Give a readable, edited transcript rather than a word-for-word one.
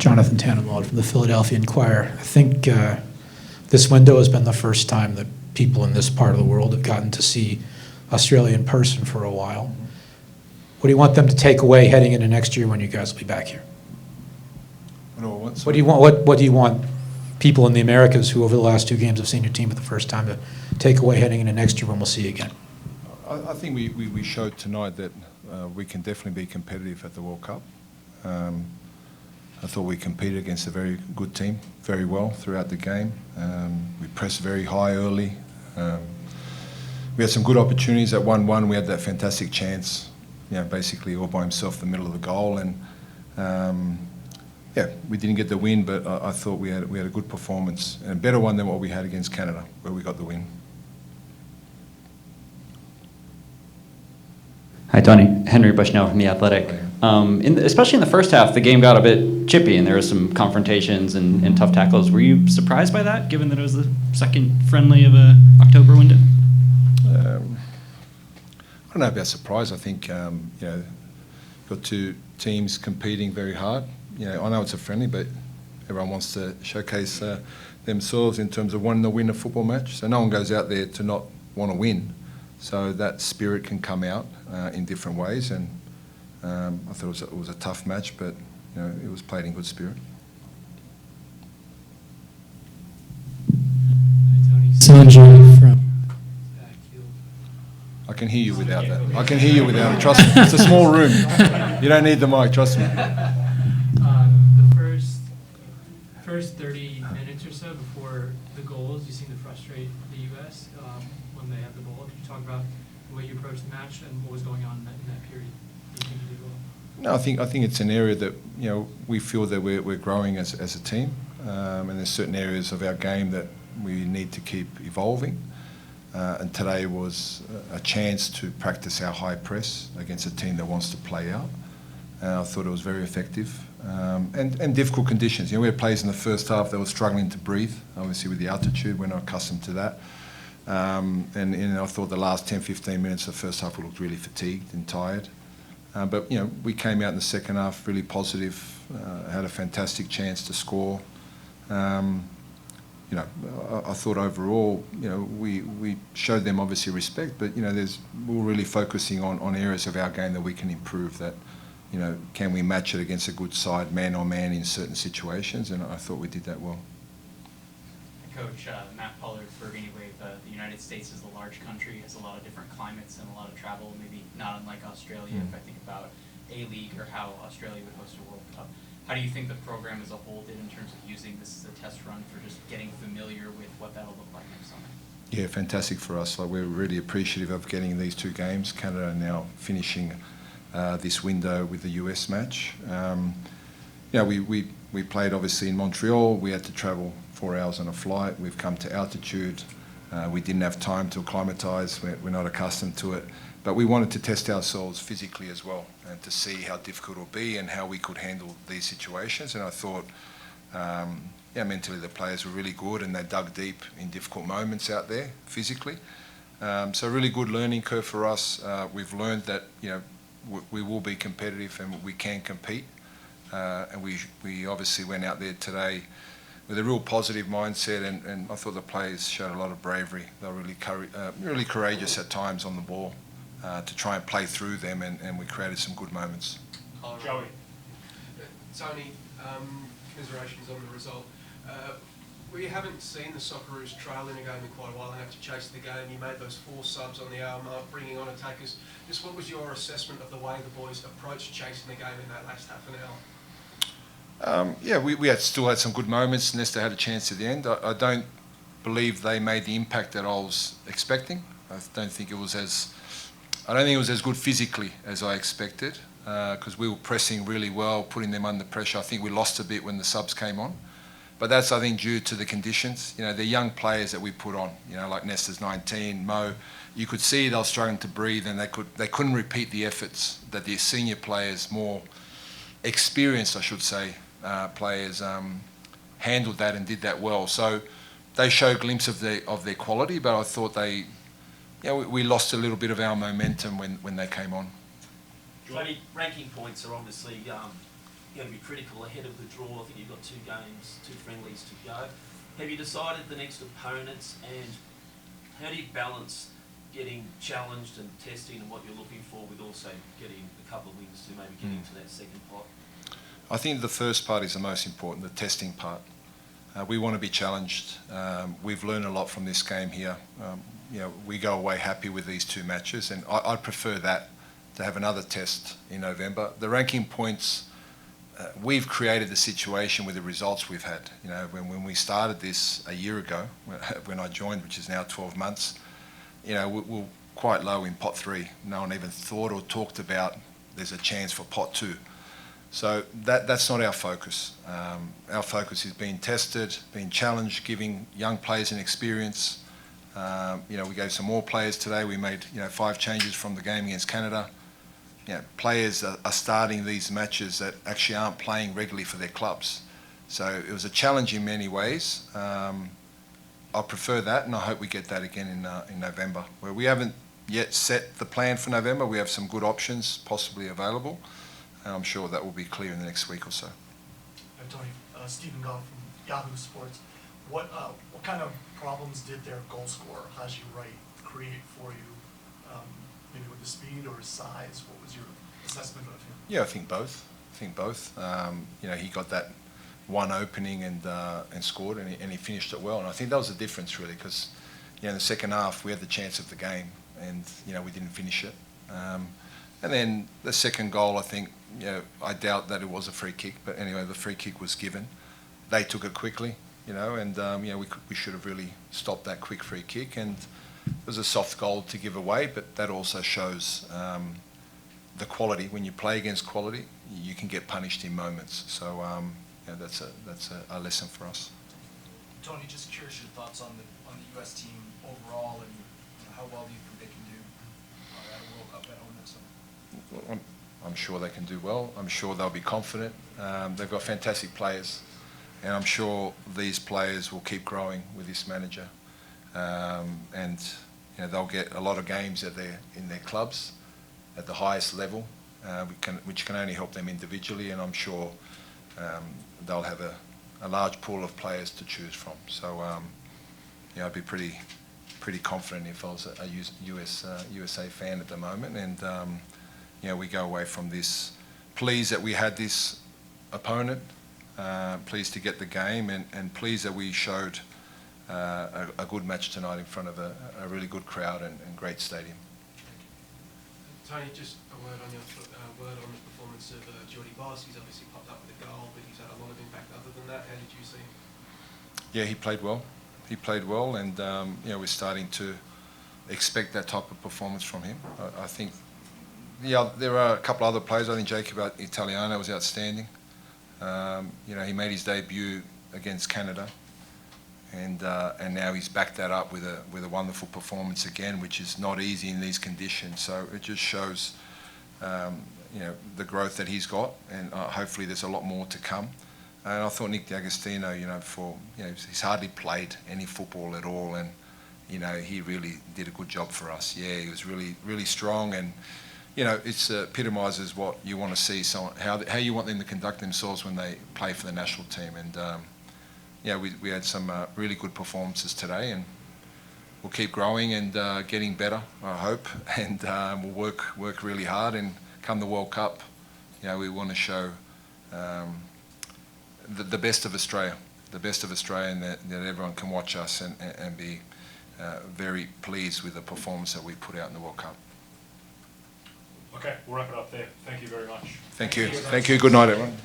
Jonathan Tannenwald from the Philadelphia Inquirer. I think this window has been the first time that people in this part of the world have gotten to see Australia in person for a while. What do you want them to take away heading into next year when you guys will be back here? What do you want? What do you want people in the Americas who over the last 2 games have seen your team for the first time to take away heading into next year when we'll see you again? I think we showed tonight that we can definitely be competitive at the World Cup. I thought we competed against a very good team very well throughout the game. We pressed very high early. We had some good opportunities. At 1-1, we had that fantastic chance, basically all by himself in the middle of the goal. And we didn't get the win, but I thought we had a good performance and a better one than what we had against Canada, where we got the win. Hi, Tony. Henry Bushnell from The Athletic. Especially in the first half, the game got a bit chippy and there were some confrontations and tough tackles. Were you surprised by that, given that it was the second friendly of a October window? I don't know about surprise. I think, got 2 teams competing very hard. I know it's a friendly, but everyone wants to showcase themselves in terms of wanting to win a football match. So no one goes out there to not want to win. So that spirit can come out in different ways. And I thought it was a tough match, but it was played in good spirit. Hi, Tony. Sanjay from I can hear you without that. I can hear you without it. Trust me. It's a small room. You don't need the mic. Trust me. The first 30 minutes or so before the goals, you seem to frustrate the U.S. When they have the ball. Could you talk about the way you approached the match and what was going on in that period? Do you think you did well? No, I think it's an area that we feel that we're growing as a team, and there's certain areas of our game that we need to keep evolving. And today was a chance to practice our high press against a team that wants to play out. And I thought it was very effective. And difficult conditions. We had players in the first half that were struggling to breathe, obviously with the altitude. We're not accustomed to that. And I thought the last 10, 15 minutes of the first half we looked really fatigued and tired. But we came out in the second half really positive, had a fantastic chance to score. I thought overall, we showed them obviously respect, but we're really focusing on areas of our game that we can improve. That can we match it against a good side, man on man in certain situations, and I thought we did that well. Coach, Matt Pollard, Burgundy Wave. The United States is a large country, has a lot of different climates and a lot of travel, maybe not unlike Australia. If I think about A-League or how Australia would host a World Cup. How do you think the program as a whole did in terms of using this as a test run for just getting familiar with what that'll look like next summer? Yeah, fantastic for us. We're really appreciative of getting these 2 games. Canada now finishing this window with the US match. We played obviously in Montreal. We had to travel 4 hours on a flight. We've come to altitude. We didn't have time to acclimatise. We're not accustomed to it. But we wanted to test ourselves physically as well and to see how difficult it would be and how we could handle these situations. And I thought, mentally the players were really good and they dug deep in difficult moments out there physically. So a really good learning curve for us. We've learned that we will be competitive and we can compete. And we obviously went out there today with a real positive mindset, and I thought the players showed a lot of bravery. They were really courageous at times on the ball to try and play through them, and we created some good moments. Joey. Tony, commiserations on the result. We haven't seen the Socceroos trail in a game in quite a while and have to chase the game. You made those 4 subs on the hour mark, bringing on attackers. Just what was your assessment of the way the boys approached chasing the game in that last half an hour? We still had some good moments. Nesta had a chance at the end. I don't believe they made the impact that I was expecting. I don't think it was as good physically as I expected, because we were pressing really well, putting them under pressure. I think we lost a bit when the subs came on. But that's, I think, due to the conditions. They're young players that we put on. Like Nesta's 19, Mo. You could see they were struggling to breathe, and they couldn't repeat the efforts that the senior players, more experienced, I should say, players handled that and did that well. So they showed a glimpse of their quality, but I thought we lost a little bit of our momentum when they came on. Johnny, ranking points are obviously going to be critical ahead of the draw. I think you've got 2 games, 2 friendlies to go. Have you decided the next opponents, and how do you balance getting challenged and testing and what you're looking for with also getting a couple of wins to maybe get into that second pot? I think the first part is the most important, the testing part. We want to be challenged. We've learned a lot from this game here. We go away happy with these 2 matches, and I'd prefer that to have another test in November. The ranking points, we've created the situation with the results we've had. When we started this a year ago, when I joined, which is now 12 months, we're quite low in pot 3. No one even thought or talked about there's a chance for pot 2. So that's not our focus. Our focus is being tested, being challenged, giving young players an experience. We gave some more players today. We made 5 changes from the game against Canada. Players are starting these matches that actually aren't playing regularly for their clubs. So it was a challenge in many ways. I prefer that, and I hope we get that again in November, where we haven't yet set the plan for November. We have some good options possibly available, and I'm sure that will be clear in the next week or so. Tony, Stephen Goff from Yahoo Sports. What kind of problems did their goal scorer, Haji Wright, create for you? Maybe with the speed or his size? What was your assessment of him? Yeah, I think both. He got that one opening and scored, and he finished it well. And I think that was the difference, really, because in the second half we had the chance of the game, and we didn't finish it. And then the second goal, I think, I doubt that it was a free kick, but anyway, the free kick was given. They took it quickly, and we should have really stopped that quick free kick. And it was a soft goal to give away, but that also shows the quality. When you play against quality, you can get punished in moments. So that's a lesson for us. Tony, just curious your thoughts on the U.S. team overall, and how well do you think they can do at a World Cup at home next summer? I'm sure they can do well. I'm sure they'll be confident. They've got fantastic players, and I'm sure these players will keep growing with this manager. And they'll get a lot of games in their clubs at the highest level, which can only help them individually, and I'm sure they'll have a large pool of players to choose from. So I'd be pretty confident if I was a USA fan at the moment, and we go away from this pleased that we had this opponent, pleased to get the game, and pleased that we showed a good match tonight in front of a really good crowd and great stadium. Tony, just a word on the performance of Jordy Boss. He's obviously popped up with a goal, but he's had a lot of impact other than that. How did you see him? Yeah, he played well. And we're starting to expect that type of performance from him. I think there are a couple other players. I think Jacob Italiano was outstanding. He made his debut against Canada. And now he's backed that up with a wonderful performance again, which is not easy in these conditions. So it just shows, the growth that he's got, and hopefully there's a lot more to come. And I thought Nick D'Agostino, he's hardly played any football at all, and he really did a good job for us. Yeah, he was really, really strong, and it epitomises what you want to see. How you want them to conduct themselves when they play for the national team, and. We had some really good performances today, and we'll keep growing and getting better, I hope, and we'll work really hard, and come the World Cup, we want to show the best of Australia, and that everyone can watch us and be very pleased with the performance that we put out in the World Cup. Okay, we'll wrap it up there. Thank you very much. Thank you. Good night, everyone.